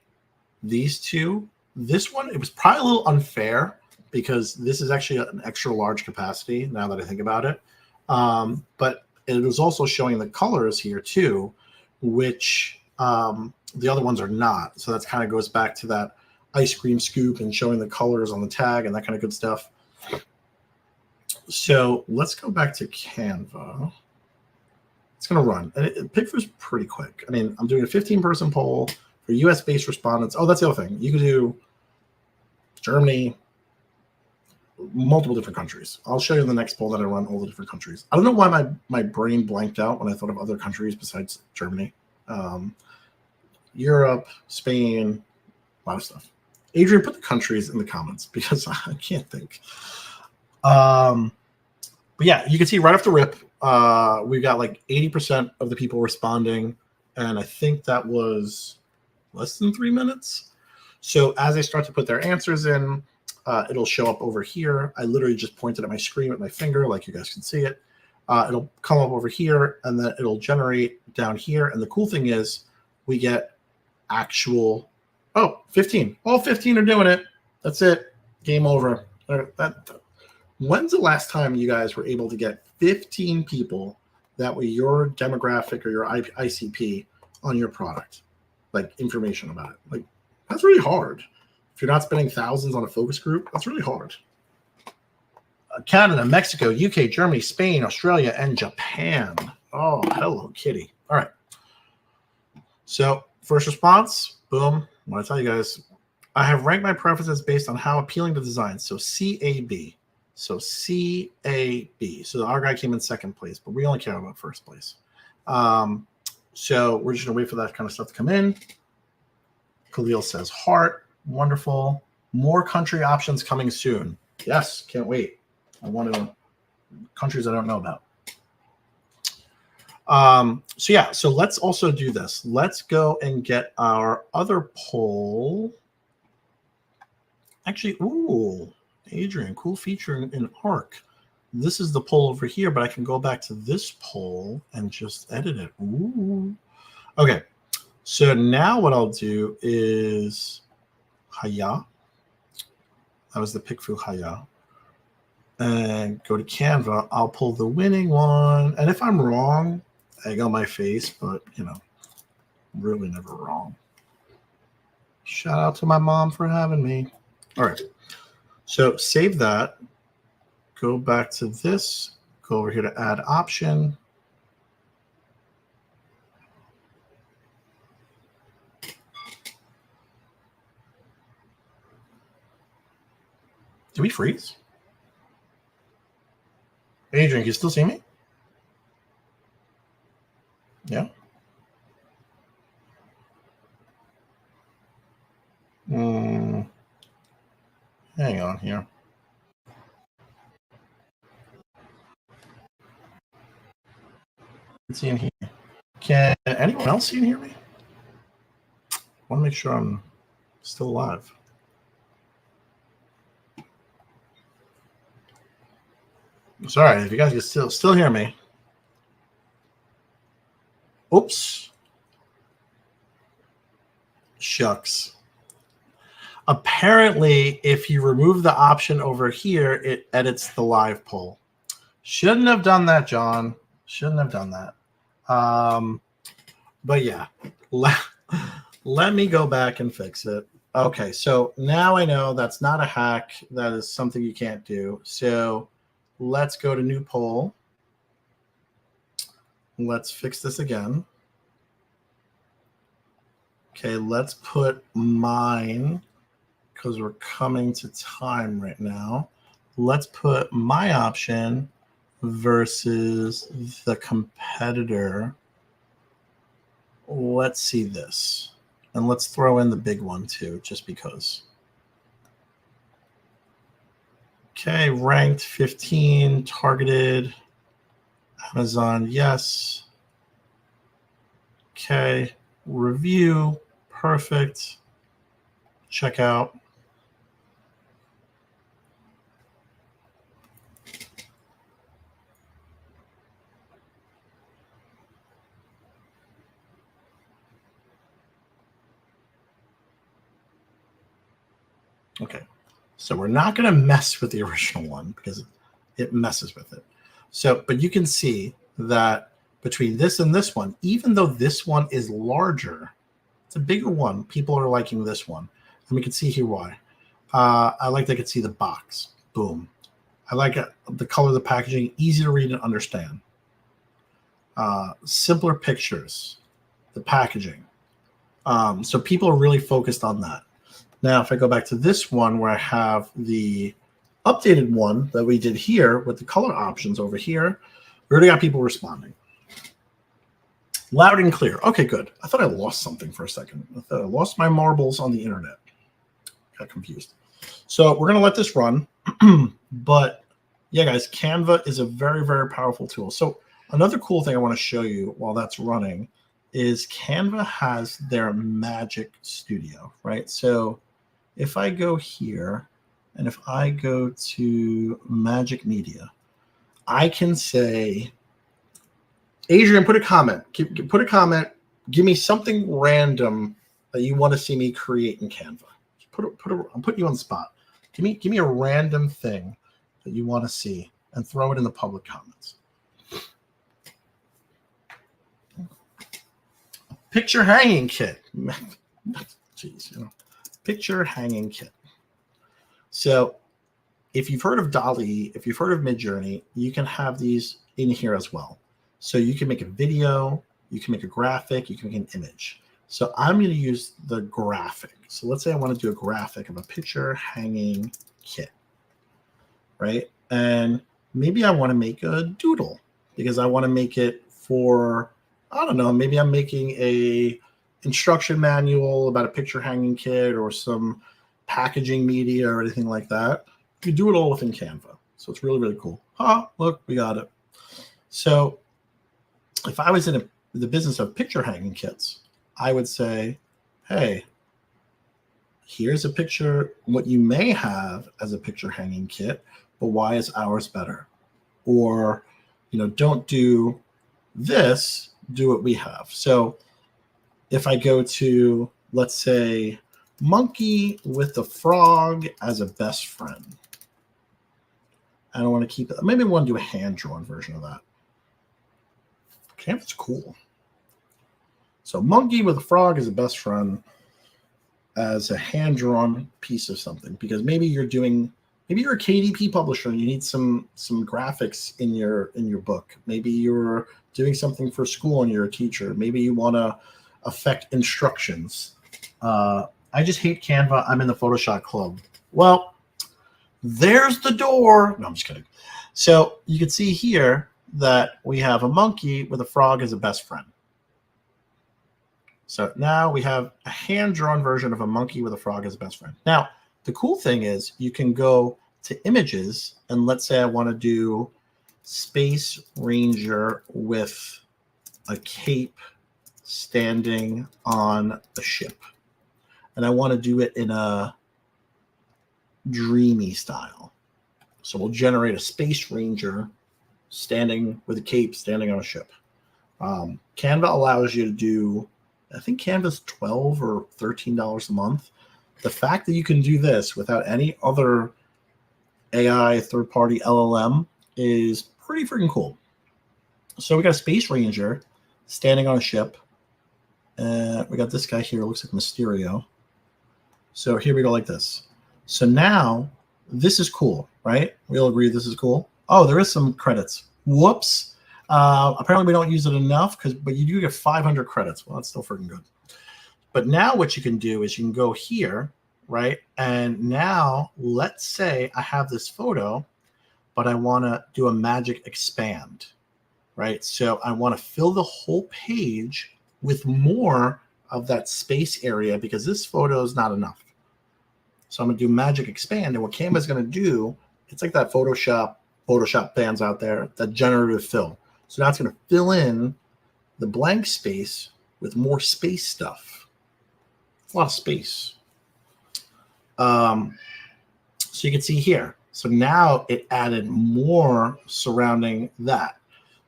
these two. This one, it was probably a little unfair because this is actually an extra large capacity now that I think about it. But it was also showing the colors here too, which the other ones are not. So that kind of goes back to that ice cream scoop and showing the colors on the tag and that kind of good stuff. So let's go back to Canva. It's going to run. And PickFu's pretty quick. I mean, I'm doing a 15-person poll for US-based respondents. Oh, that's the other thing. You could do Germany, multiple different countries. I'll show you in the next poll that I run all the different countries. I don't know why my brain blanked out when I thought of other countries besides Germany. Europe, Spain, a lot of stuff. Adrian, put the countries in the comments because I can't think. But yeah, you can see right off the rip, we've got like 80% of the people responding. And I think that was less than 3 minutes. So as I start to put their answers in, it'll show up over here. I literally just pointed at my screen with my finger, like you guys can see it. It'll come up over here, and then it'll generate down here. And the cool thing is we get actual, 15. All 15 are doing it. That's it. Game over. When's the last time you guys were able to get 15 people that were your demographic or your ICP on your product? Like information about it. Like, that's really hard. If you're not spending thousands on a focus group, that's really hard. Canada, Mexico, UK, Germany, Spain, Australia, and Japan. Oh, hello, kitty. All right. So first response, boom. I want to tell you guys, I have ranked my preferences based on how appealing the design. So CAB. So CAB. So our guy came in second place, but we only care about first place. So we're just going to wait for that kind of stuff to come in. Khalil says heart. Wonderful. More country options coming soon. Yes, can't wait. I want to countries I don't know about. So yeah, so let's also do this. Let's go and get our other poll. Actually, ooh, Adrian, cool feature in Arc. This is the poll over here, but I can go back to this poll and just edit it. Ooh. Okay. So now what I'll do is Haya. That was the PickFu Haya. And go to Canva. I'll pull the winning one. And if I'm wrong, egg on my face, but, you know, really never wrong. Shout out to my mom for having me. All right. So save that. Go back to this. Go over here to add option. Did we freeze? Adrian, can you still see me? Yeah. Hang on here. See in here. Can anyone else see and hear me? I want to make sure I'm still alive. Sorry, if you guys can still hear me. Oops. Shucks. Apparently, if you remove the option over here, it edits the live poll. Shouldn't have done that, John. Shouldn't have done that. But yeah, let me go back and fix it. Okay, so now I know that's not a hack. That is something you can't do. So let's go to new poll. Let's fix this again. Okay, let's put mine, because we're coming to time right now. Let's put my option versus the competitor. Let's see this. And let's throw in the big one too, just because. Okay, ranked 15, targeted, Amazon, yes. Okay, review, perfect. Checkout. Okay, so we're not going to mess with the original one because it messes with it. So, but you can see that between this and this one, even though this one is larger, it's a bigger one, people are liking this one. And we can see here why. I like that I can see the box. Boom. I like the color of the packaging, easy to read and understand. Simpler pictures, the packaging. So people are really focused on that. Now, if I go back to this one where I have the updated one that we did here with the color options over here, we already got people responding. Loud and clear. Okay, good. I thought I lost something for a second. I thought I lost my marbles on the internet. Got confused. So we're going to let this run. But yeah, guys, Canva is a very, very powerful tool. So another cool thing I want to show you while that's running is Canva has their Magic Studio, right? So if I go here and if I go to Magic Media, I can say, Adrian, put a comment. Put a comment. Give me something random that you want to see me create in Canva. I'm putting you on the spot. Give me a random thing that you want to see and throw it in the public comments. Picture hanging kit. Jeez, you know, picture hanging kit. So if you've heard of Dall-E, if you've heard of Midjourney, you can have these in here as well. So you can make a video, you can make a graphic, you can make an image. So I'm going to use the graphic. So let's say I want to do a graphic of a picture hanging kit, right? And maybe I want to make a doodle because I want to make it for, I don't know, maybe I'm making a instruction manual about a picture hanging kit or some packaging media or anything like that. You do it all within Canva. So it's really, really cool. Look, we got it. So if I was in the business of picture hanging kits, I would say, hey, here's a picture, what you may have as a picture hanging kit, but why is ours better? Or, you know, don't do this, do what we have. So if I go to, let's say, monkey with the frog as a best friend. I don't want to keep it. Maybe I want to do a hand-drawn version of that. Canva's cool. So monkey with a frog is a best friend as a hand-drawn piece of something, because maybe you're a KDP publisher and you need some graphics in your book. Maybe you're doing something for school and you're a teacher. Maybe you want to affect instructions. I just hate Canva. I'm in the Photoshop club. Well, there's the door. No, I'm just kidding. So you can see here that we have a monkey with a frog as a best friend. So now we have a hand-drawn version of a monkey with a frog as a best friend. Now, the cool thing is you can go to images, and let's say I want to do Space Ranger with a cape standing on a ship. And I want to do it in a dreamy style. So we'll generate a Space Ranger standing with a cape standing on a ship. Canva allows you to do, I think Canva's $12 or $13 a month. The fact that you can do this without any other AI third-party LLM is pretty freaking cool. So we got a Space Ranger standing on a ship. We got this guy here, looks like Mysterio. So here we go like this. So now this is cool, right? We all agree this is cool. Oh, there is some credits. Whoops. Apparently we don't use it enough, but you do get 500 credits. Well, that's still freaking good. But now what you can do is you can go here, right? And now let's say I have this photo, but I want to do a magic expand, right? So I want to fill the whole page with more of that space area because this photo is not enough. So I'm going to do magic expand. And what Canva is going to do, it's like that Photoshop fans out there, that generative fill. So now it's going to fill in the blank space with more space stuff. A lot of space. So you can see here. So now it added more surrounding that.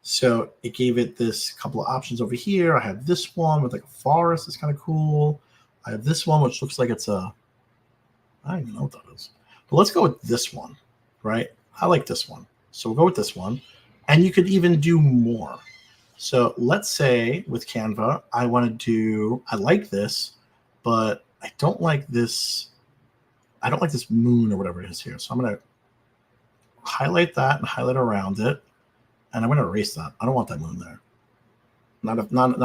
So it gave it this couple of options over here. I have this one with like a forest. It's kind of cool. I have this one, which looks like it's a, I don't even know what that is. But let's go with this one, right? I like this one. So we'll go with this one. And you could even do more. So let's say with Canva, I like this, but I don't like this. I don't like this moon or whatever it is here. So I'm going to highlight that and highlight around it. And I'm going to erase that. I don't want that moon there. Not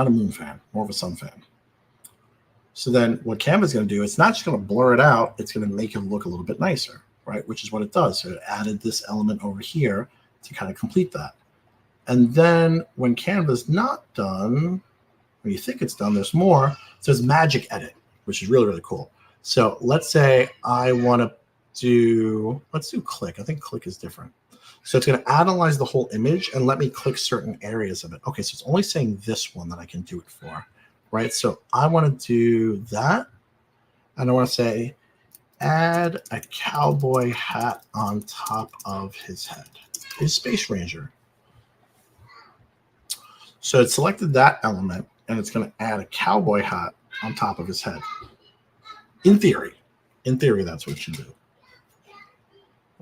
a moon fan, more of a sun fan. So then what Canva is going to do, it's not just going to blur it out. It's going to make it look a little bit nicer, right? Which is what it does. So it added this element over here to kind of complete that. And then when Canva's not done, when you think it's done, there's more. It says magic edit, which is really, really cool. So let's say I want to do, let's do click. I think click is different. So it's going to analyze the whole image and let me click certain areas of it. Okay, so it's only saying this one that I can do it for, right? So I want to do that. And I want to say, add a cowboy hat on top of his head. His Space Ranger. So it selected that element, and it's going to add a cowboy hat on top of his head. In theory, that's what it should do.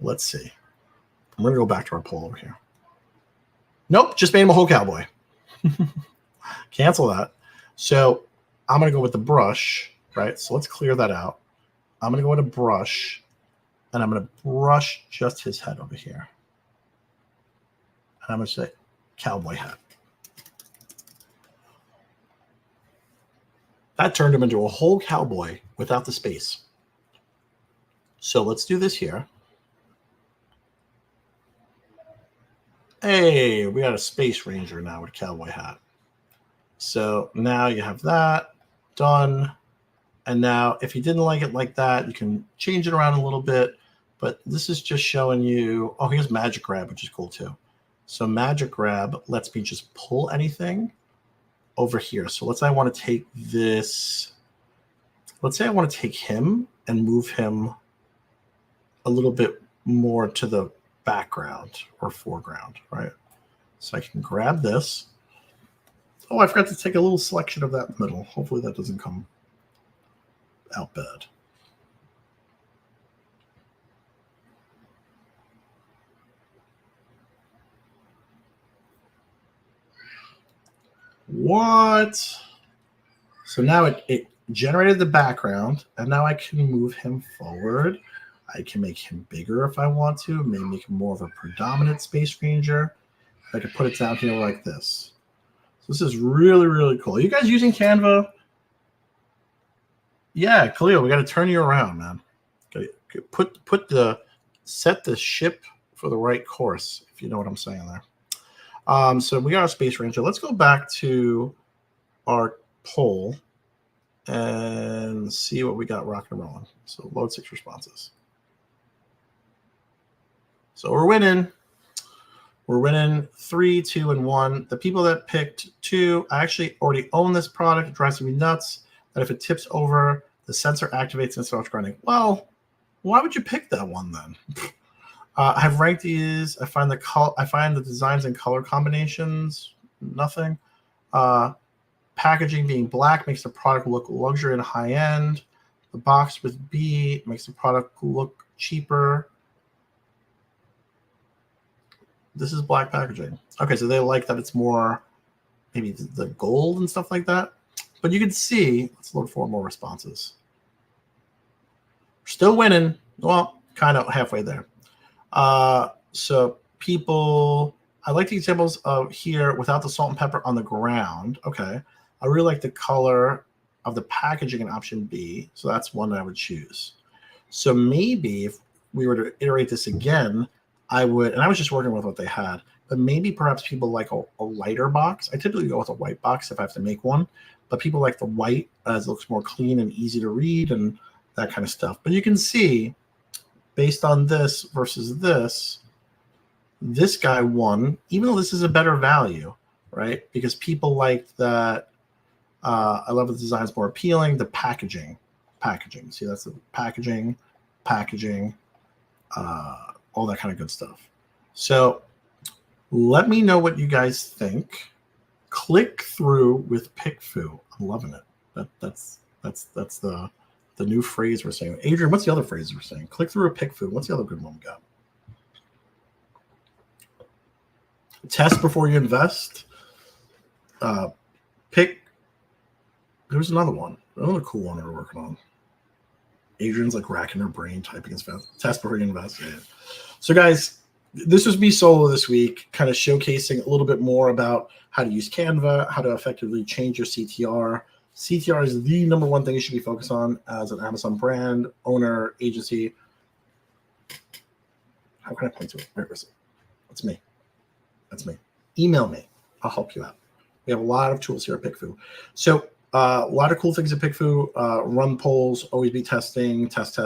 Let's see. I'm going to go back to our poll over here. Nope, just made him a whole cowboy. Cancel that. So I'm going to go with the brush, right? So let's clear that out. I'm going to go with a brush, and I'm going to brush just his head over here. And I'm going to say cowboy hat. That turned him into a whole cowboy without the space. So let's do this here. Hey, we got a Space Ranger now with a cowboy hat. So now you have that done. And now if you didn't like it like that, you can change it around a little bit. But this is just showing you, oh, here's Magic Grab, which is cool too. So Magic Grab lets me just pull anything over here. So let's say I want to take this. Let's say I want to take him and move him a little bit more to the background or foreground, right? So I can grab this. Oh, I forgot to take a little selection of that middle. Hopefully that doesn't come out bad. What? So now it generated the background, and now I can move him forward. I can make him bigger if I want to, maybe make him more of a predominant Space Ranger. I can put it down here like this. So this is really, really cool. Are you guys using Canva? Yeah, Khalil, we got to turn you around, man. Set the ship for the right course, if you know what I'm saying there. So we got our Space Ranger. Let's go back to our poll and see what we got rocking and rolling. So load 6 responses. So we're winning. We're winning 3, 2, and 1. The people that picked 2, I actually already own this product. It drives me nuts that if it tips over, the sensor activates and starts grinding. Well, why would you pick that one then? I've ranked these. I find the designs and color combinations nothing. Packaging being black makes the product look luxury and high end. The box with B makes the product look cheaper. This is black packaging. Okay, so they like that it's more maybe the gold and stuff like that. But you can see, let's load 4 more responses. We're still winning. Well, kind of halfway there. So people, I like the examples of here without the salt and pepper on the ground. Okay. I really like the color of the packaging in option B. So that's one that I would choose. So maybe if we were to iterate this again, I would, and I was just working with what they had, but maybe perhaps people like a lighter box. I typically go with a white box if I have to make one, but people like the white as it looks more clean and easy to read and that kind of stuff. But you can see based on this versus this guy won, even though this is a better value, right? Because people like that. I love the design's more appealing. The packaging. See, that's the packaging, all that kind of good stuff. So let me know what you guys think. Click through with PickFu. I'm loving it. That's the new phrase we're saying. Adrian, what's the other phrase we're saying? Click through with PickFu. What's the other good one we got? Test before you invest. There's another one. Another cool one that we're working on. Adrian's like racking her brain, typing as fast. Test before you invest. Yeah. So guys, this was me solo this week, kind of showcasing a little bit more about how to use Canva, how to effectively change your CTR. CTR is the number one thing you should be focused on as an Amazon brand, owner, agency. How can I point to it? Where is it? That's me. That's me. Email me. I'll help you out. We have a lot of tools here at PickFu. So a lot of cool things at PickFu. Run polls, always be testing, test.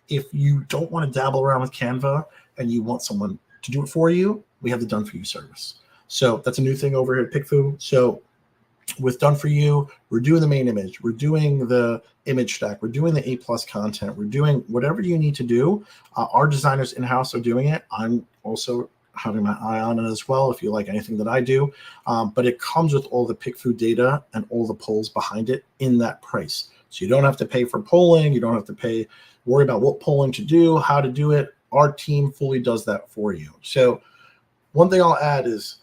If you don't want to dabble around with Canva and you want someone to do it for you, we have the Done For You service. So that's a new thing over here at PickFu. So with Done For You, we're doing the main image, we're doing the image stack, we're doing the A+ content, we're doing whatever you need to do. Our designers in-house are doing it. I'm also having my eye on it as well if you like anything that I do. But it comes with all the PickFu data and all the polls behind it in that price. So you don't have to pay for polling. You don't have to worry about what polling to do, how to do it. Our team fully does that for you. So one thing I'll add is,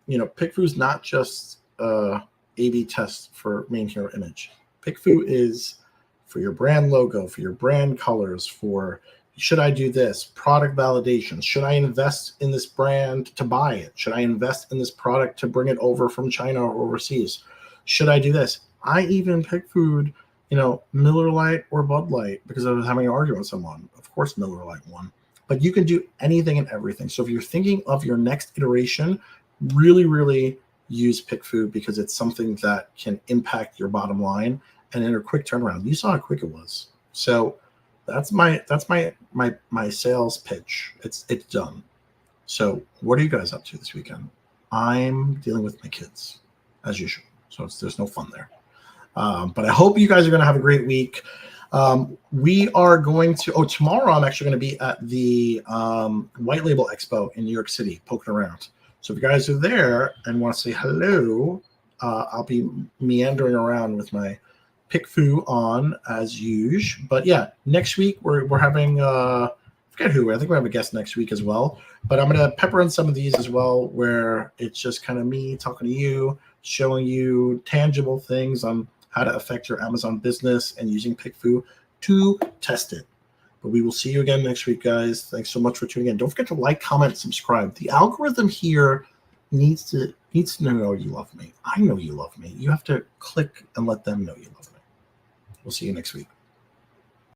PickFu is not just A/B test for main hero image. PickFu is for your brand logo, for your brand colors, for should I do this? Product validation. Should I invest in this brand to buy it? Should I invest in this product to bring it over from China or overseas? Should I do this? I even pick food, Miller Lite or Bud Light because I was having an argument with someone. Of course, Miller Lite won. But you can do anything and everything. So if you're thinking of your next iteration, really, really use PickFu because it's something that can impact your bottom line and in a quick turnaround. You saw how quick it was. So that's my sales pitch. It's done. So what are you guys up to this weekend? I'm dealing with my kids as usual. So there's no fun there. But I hope you guys are going to have a great week. We are going to, tomorrow I'm actually going to be at the White Label Expo in New York City, poking around. So if you guys are there and want to say hello, I'll be meandering around with my PickFu on as usual. But yeah, next week we're having I forget who. I think we have a guest next week as well. But I'm gonna pepper in some of these as well, where it's just kind of me talking to you, showing you tangible things on how to affect your Amazon business and using PickFu to test it. But we will see you again next week, guys. Thanks so much for tuning in. Don't forget to like, comment, subscribe. The algorithm here needs to know you love me. I know you love me. You have to click and let them know you love me. We'll see you next week.